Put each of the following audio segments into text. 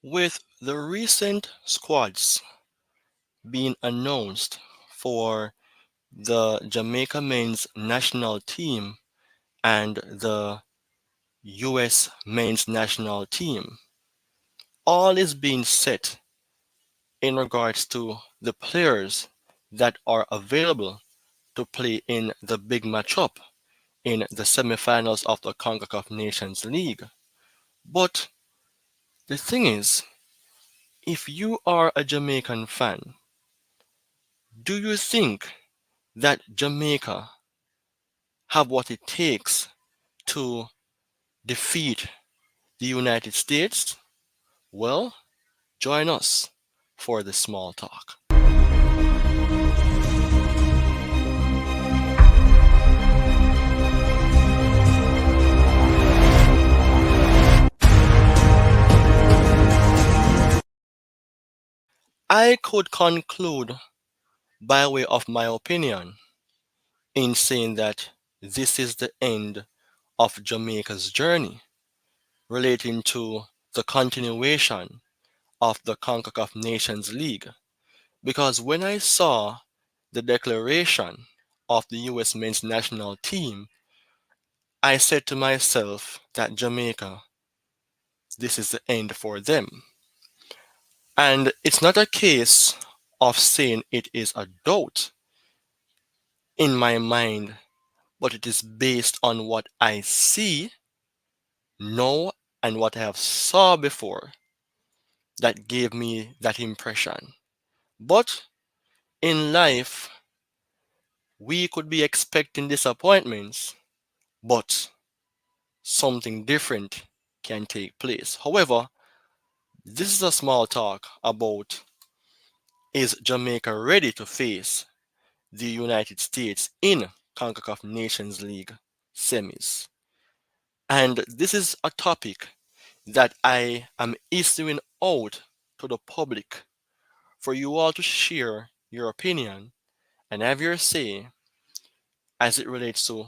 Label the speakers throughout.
Speaker 1: With the recent squads being announced for the Jamaica men's national team and the US men's national team, all is being set in regards to the players that are available to play in the big matchup in the semifinals of the Concacaf Nations League. But the thing is, if you are a Jamaican fan, do you think that Jamaica have what it takes to defeat the United States? Well, join us for the small talk. I could conclude by way of my opinion in saying that this is the end of Jamaica's journey relating to the continuation of the CONCACAF Nations League. Because when I saw the declaration of the US men's national team, I said to myself that Jamaica, this is the end for them. And it's not a case of saying it is a doubt in my mind, but it is based on what I see, know, and what I have saw before that gave me that impression. But in life, we could be expecting disappointments, but something different can take place. However, this is a small talk about, is Jamaica ready to face the United States in CONCACAF Nations League Semis? And this is a topic that I am issuing out to the public for you all to share your opinion and have your say as it relates to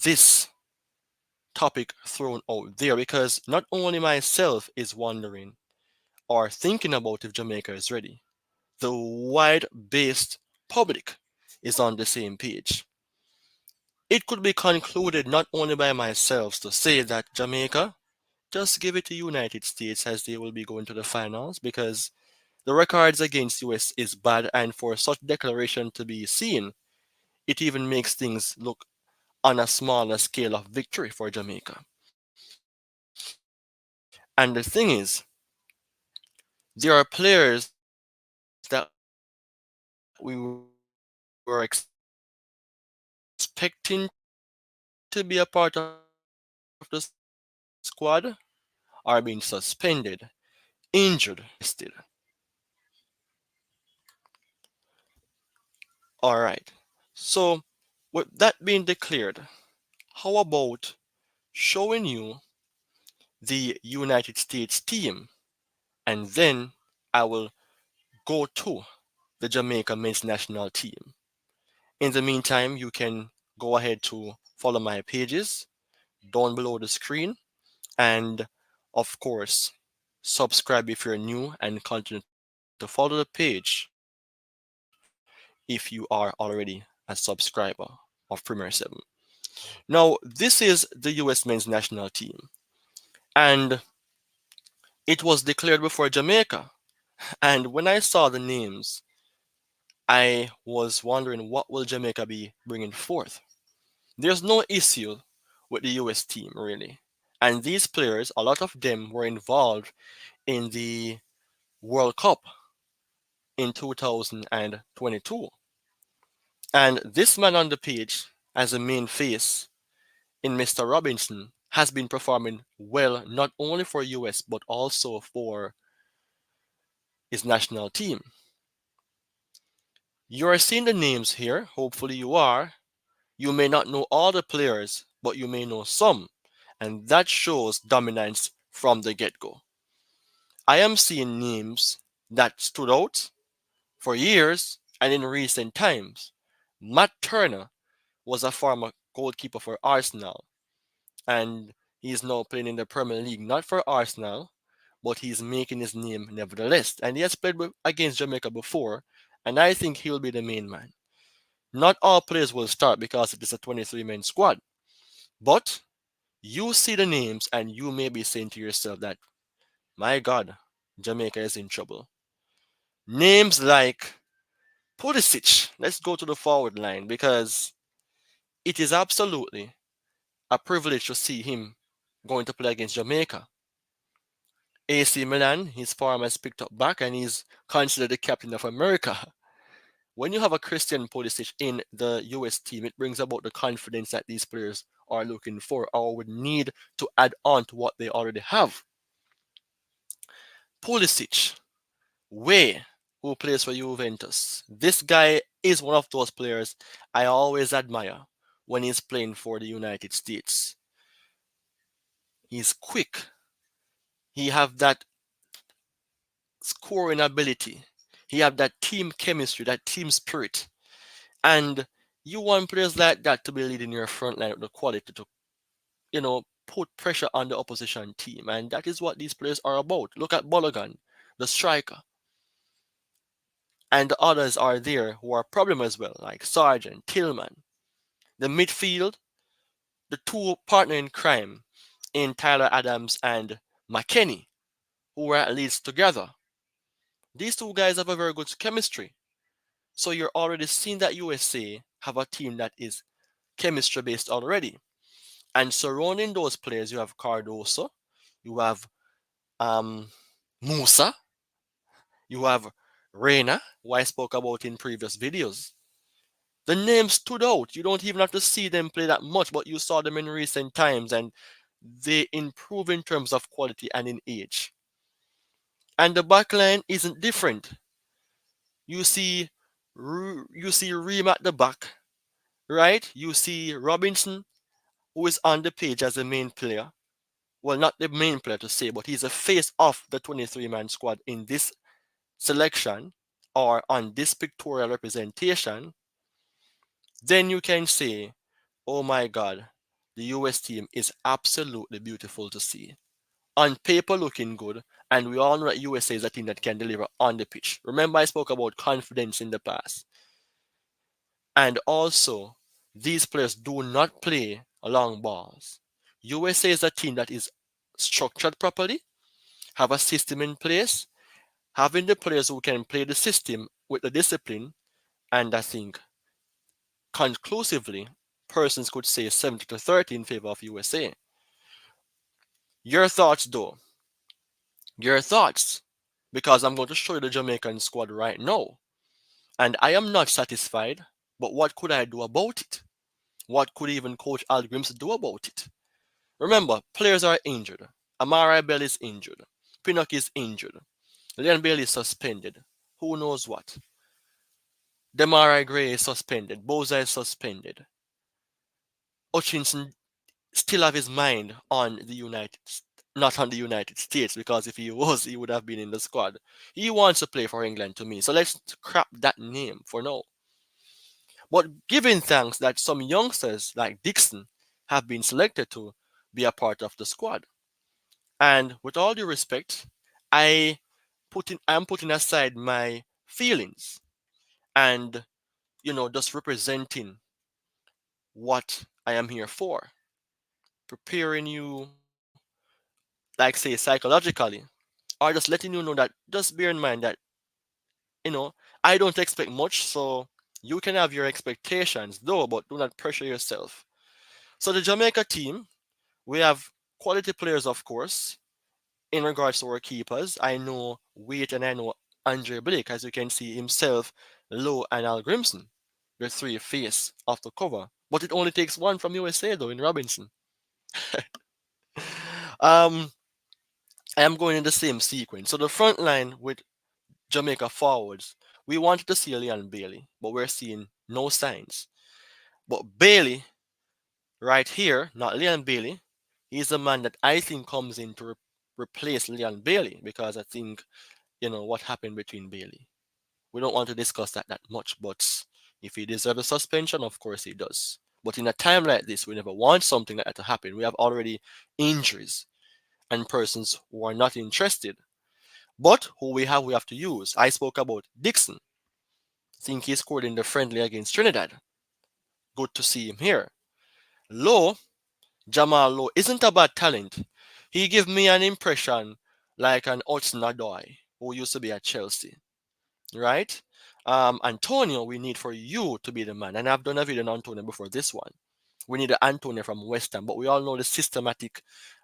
Speaker 1: this topic thrown out there, because not only myself is wondering or thinking about if Jamaica is ready, the wide based public is on the same page. It could be concluded not only by myself to say that Jamaica, just give it to United States as they will be going to the finals, because the records against US is bad, and for such declaration to be seen, it even makes things look on a smaller scale of victory for Jamaica. And the thing is, there are players that we were expecting to be a part of the squad are being suspended, injured, or arrested. Alright, so with that being declared, how about showing you the United States team, and then I will go to the Jamaica men's national team. In the meantime, you can go ahead to follow my pages down below the screen, and of course, subscribe if you're new, and continue to follow the page if you are already a subscriber of Premier 7. Now, this is the US men's national team, and it was declared before Jamaica. And when I saw the names, I was wondering what will Jamaica be bringing forth. There's no issue with the US team really. And these players, a lot of them were involved in the World Cup in 2022. And this man on the page as a main face in Mr. Robinson has been performing well not only for US but also for his national team. You are seeing the names here, hopefully you are. You may not know all the players, but you may know some, and that shows dominance from the get-go. I am seeing names that stood out for years and in recent times. Matt Turner was a former goalkeeper for Arsenal, and he is now playing in the Premier League, not for Arsenal, but he's making his name nevertheless. And he has played against Jamaica before, and I think he'll be the main man. Not all players will start because it is a 23-man squad, but you see the names and you may be saying to yourself that, my God, Jamaica is in trouble. Names like Pulisic, let's go to the forward line because it is absolutely a privilege to see him going to play against Jamaica. AC Milan, his form has picked up back and he's considered the captain of America. When you have a Christian Pulisic in the US team, it brings about the confidence that these players are looking for or would need to add on to what they already have. Pulisic, Way, who plays for Juventus. This guy is one of those players I always admire when he's playing for the United States. He's quick. He have that scoring ability. He have that team chemistry, that team spirit. And you want players like that to be leading your front line with the quality to, put pressure on the opposition team. And that is what these players are about. Look at Balogun, the striker. And the others are there who are problem as well, like Sargent, Tillman. The midfield, the two partner in crime in Tyler Adams and McKennie, who were at Leeds together. These two guys have a very good chemistry. So you're already seeing that USA have a team that is chemistry based already. And surrounding those players, you have Cardoso, you have um, Musa, you have Reina, who I spoke about in previous videos. The names stood out. You don't even have to see them play that much, but you saw them in recent times and they improve in terms of quality and in age. And the backline isn't different. You see, you see Reem at the back, right? You see Robinson, who is on the page as the main player. Well, not the main player to say, but he's a face of the 23-man squad in this selection or on this pictorial representation. Then you can say, oh my God, the US team is absolutely beautiful to see. On paper, looking good, and we all know that USA is a team that can deliver on the pitch. Remember, I spoke about confidence in the past. And also, these players do not play long balls. USA is a team that is structured properly, have a system in place, having the players who can play the system with the discipline, and I think conclusively, persons could say 70 to 30 in favor of USA. Your thoughts, though? Your thoughts? Because I'm going to show you the Jamaican squad right now. And I am not satisfied, but what could I do about it? What could even Coach Al Grims do about it? Remember, players are injured. Amari Bell is injured. Pinnock is injured. Leon Bailey is suspended. Who knows what? Demarai Gray is suspended. Boza is suspended. Hutchinson still have his mind on the not on the United States, because if he was, he would have been in the squad. He wants to play for England to me. So let's scrap that name for now. But giving thanks that some youngsters like Dixon have been selected to be a part of the squad. And with all due respect, I'm putting aside my feelings and just representing what I am here for. Preparing you, like say psychologically, or just letting you know that just bear in mind that I don't expect much, so you can have your expectations though, but do not pressure yourself. So the Jamaica team, we have quality players, of course. In regards to our keepers, I know Wade and I know Andre Blake, as you can see himself, Lowe and Al Grimson, the three face of the cover. But it only takes one from USA though in Robinson. um, I am going in the same sequence. So the front line with Jamaica forwards, we wanted to see Leon Bailey, but we're seeing no signs. But Bailey, right here, not Leon Bailey, he's the man that I think comes in to replace Leon Bailey, because I think what happened between Bailey. We don't want to discuss that much, but if he deserves a suspension, of course he does. But in a time like this, we never want something like that to happen. We have already injuries and persons who are not interested But who we have to use. I spoke about Dixon. Think he scored in the friendly against Trinidad. Good to see him here. Low, Jamal Low isn't a bad talent. He gave me an impression like an Hudson Odoi who used to be at Chelsea, right? Antonio, we need for you to be the man. And I've done a video on Antonio before this one. We need an Antonio from West Ham, but we all know the systematic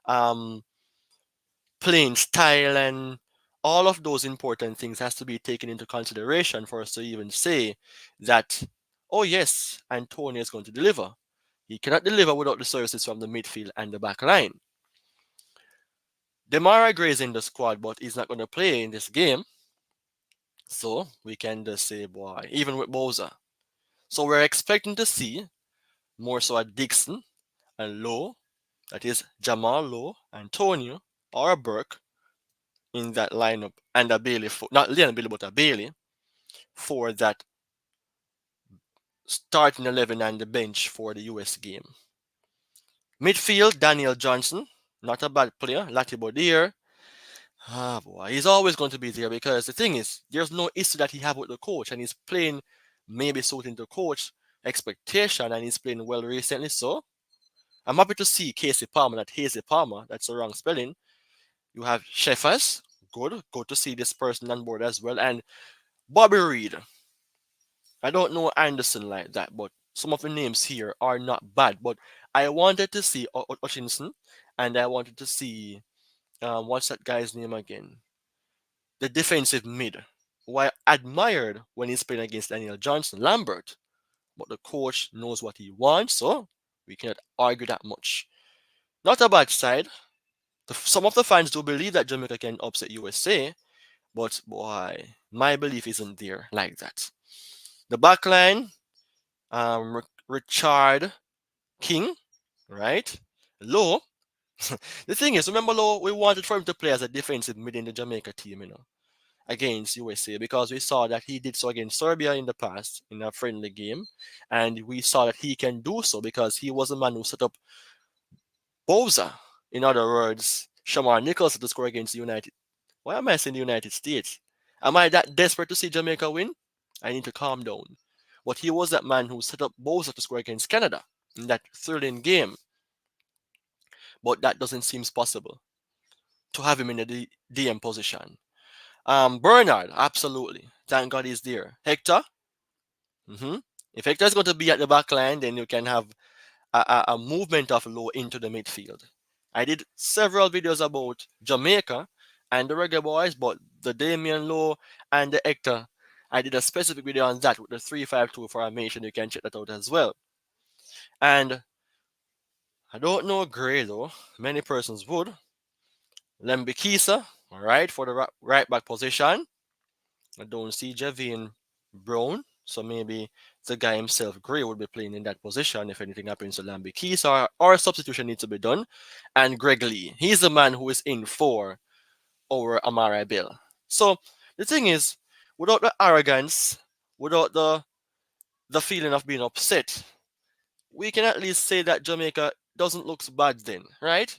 Speaker 1: um, playing style and all of those important things has to be taken into consideration for us to even say that, oh yes, Antonio is going to deliver. He cannot deliver without the services from the midfield and the back line. Demara Gray is in the squad, but he's not going to play in this game. So we can just say, boy, even with Boza. So we're expecting to see more so a Dixon and Lowe, that is Jamal Lowe, Antonio, or a Burke in that lineup, and a Bailey, not Leon Bailey, but a Bailey for that starting 11 and the bench for the US game. Midfield, Daniel Johnson, not a bad player. Lati Bodier, ah boy, he's always going to be there because the thing is, there's no issue that he have with the coach, and he's playing maybe suiting the coach expectation, and he's playing well recently. So I'm happy to see Casey Palmer, not Hazy Palmer. That's the wrong spelling. You have Sheffers, good to see this person on board as well, and Bobby Reed. I don't know Anderson like that, but some of the names here are not bad. But I wanted to see Hutchinson, and I wanted to see what's that guy's name again? The defensive mid, who I admired when he's playing against Daniel Johnson, Lambert. But the coach knows what he wants, so we cannot argue that much. Not a bad side. Some of the fans do believe that Jamaica can upset USA, but boy, my belief isn't there like that. The back line, Richard King, right? Low. The thing is, remember Low, we wanted for him to play as a defensive mid in the Jamaica team, against USA because we saw that he did so against Serbia in the past in a friendly game, and we saw that he can do so because he was the man who set up Boza. In other words, Shamar Nichols to score against the United. Why am I saying the United States? Am I that desperate to see Jamaica win? I need to calm down. But he was that man who set up Boza to score against Canada in that thrilling game. But that doesn't seem possible to have him in the DM position. Bernard, absolutely. Thank God he's there. Hector, hmm if Hector is going to be at the back line, then you can have a movement of Low into the midfield. I did several videos about Jamaica and the Reggae Boys, but the Damian Low and the Hector, I did a specific video on that with the 3-5-2 formation. You can check that out as well. And I don't know Gray though. Many persons would. Lembikisa, all right, for the right back position. I don't see Javian Brown, so maybe the guy himself, Gray, would be playing in that position if anything happens to Lambikisa, or a substitution needs to be done. And Greg Lee, he's the man who is in for our Amara Bill. So the thing is, without the arrogance, without the feeling of being upset, we can at least say that Jamaica doesn't look bad then, right?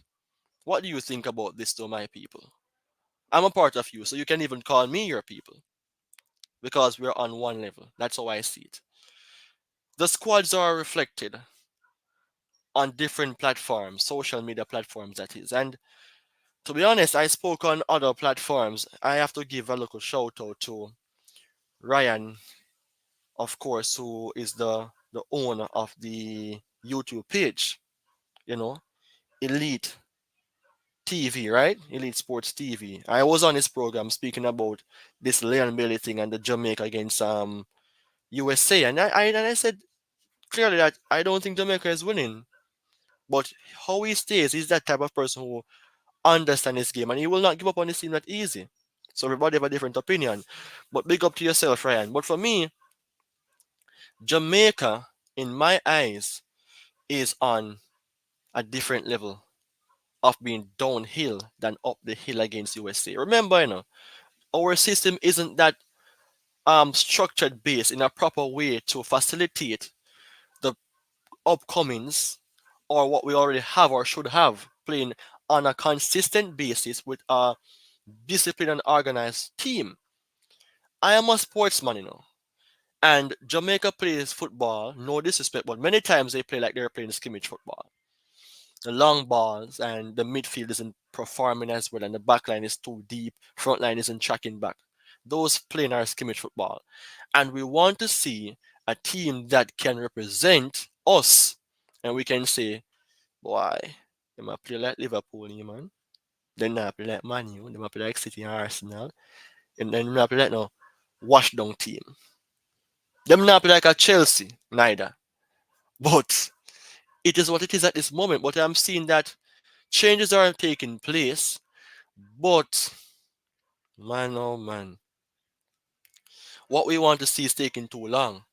Speaker 1: What do you think about this, to my people? I'm a part of you, so you can even call me your people because we're on one level. That's how I see it. The squads are reflected on different platforms, social media platforms, that is. And to be honest, I spoke on other platforms. I have to give a little shout out to Ryan, of course, who is the owner of the YouTube page, you know, Elite TV, right? Elite Sports TV. I was on his program speaking about this Leon Bailey thing and the Jamaica against USA, and I said clearly that I don't think Jamaica is winning. But how he stays, he's that type of person who understands his game and he will not give up on his team that easy. So everybody have a different opinion. But big up to yourself, Ryan. But for me, Jamaica, in my eyes, is on a different level of being downhill than up the hill against USA. Remember, our system isn't that structured based in a proper way to facilitate the upcomings or what we already have or should have playing on a consistent basis with a disciplined and organized team. I am a sportsman, and Jamaica plays football, no disrespect, but many times they play like they're playing scrimmage football. The long balls and the midfield isn't performing as well, and the back line is too deep, front line isn't tracking back. Those playing our scrimmage football. And we want to see a team that can represent us. And we can say, boy, they might play like Liverpool, man. They not play like Man U, they might play like City and Arsenal. And then not play like no wash down team. Them not play like a Chelsea, neither. But it is what it is at this moment. But I'm seeing that changes are taking place. But man, oh man, what we want to see is taking too long.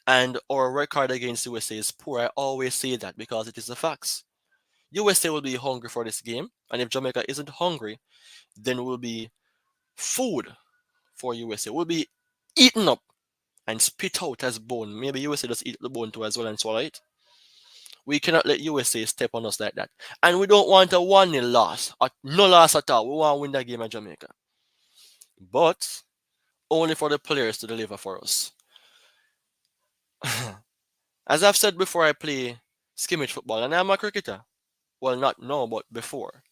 Speaker 1: And our record against USA is poor. I always say that because it is the facts. USA will be hungry for this game, and if Jamaica isn't hungry, then we'll be food for USA. We'll be eaten up and spit out as bone. Maybe USA just eat the bone too as well and swallow it. We cannot let USA step on us like that. And we don't want a 1-0 loss, or no loss at all. We want to win that game at Jamaica. But only for the players to deliver for us. As I've said before, I play skimmage football and I'm a cricketer. Well, not now, but before.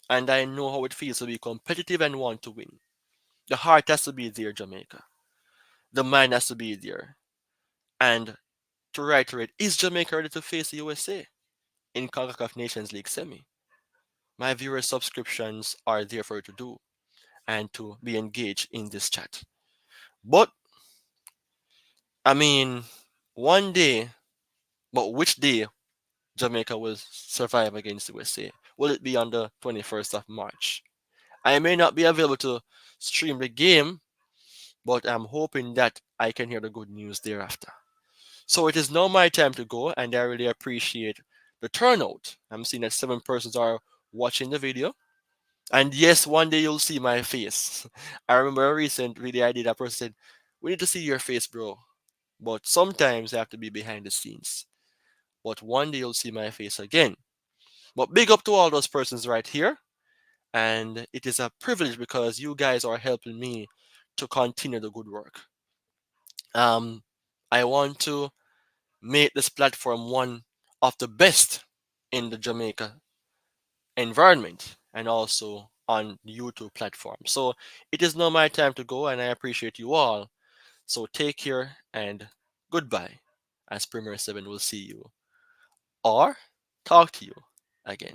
Speaker 1: And I know how it feels to be competitive and want to win. The heart has to be there, Jamaica. The mind has to be there. And to reiterate, is Jamaica ready to face the USA in Concacaf Nations League Semi? My viewer subscriptions are there for you to do and to be engaged in this chat. But, I mean, one day, but which day Jamaica will survive against the USA? Will it be on the 21st of March? I may not be available to stream the game, but I'm hoping that I can hear the good news thereafter. So it is now my time to go, and I really appreciate the turnout. I'm seeing that 7 persons are watching the video. And yes, one day you'll see my face. I remember a recent video I did, a person said, "We need to see your face, bro." But sometimes I have to be behind the scenes. But one day you'll see my face again. But big up to all those persons right here. And it is a privilege because you guys are helping me to continue the good work. Um, I want to make this platform one of the best in the Jamaica environment and also on the YouTube platform. So it is now my time to go, and I appreciate you all. So take care and goodbye, as Premier 7 will see you or talk to you again.